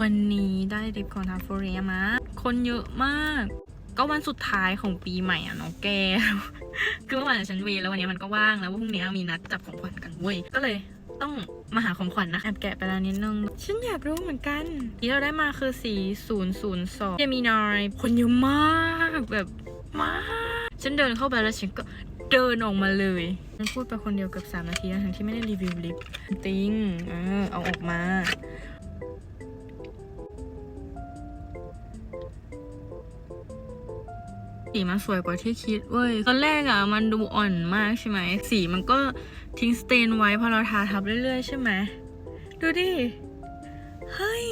วันนี้ได้ลิปของทาโฟเรียมาคนเยอะมาก ก็วันสุดท้ายของปีใหม่อ่ะน้องแก คือเมื่อวานฉันเวรแล้ววันนี้มันก็ว่างแล้วพรุ่งนี้มีนัดจับของขวัญกันเว้ยก็เลยต้องมาหาของขวัญนะแอบแกะไปแล้วนิดนึงฉันอยากรู้เหมือนกันที่เราได้มาคือสี002เจมินายคนเยอะมากแบบมากฉันเดินเข้าไปแล้วฉันก็เดินออกมาเลยฉันพูดไปคนเดียวเกือบ3 นาทีนะทั้งที่ไม่ได้รีวิวลิปติงเอาออกมาสีมันสวยกว่าที่คิดเว้ยตอนแรกอ่ะมันดูอ่อนมากใช่ไหมสีมันก็ทิ้งสเตนไว้พอเราทาทับเรื่อยๆใช่ไหมดูดิเฮ้ย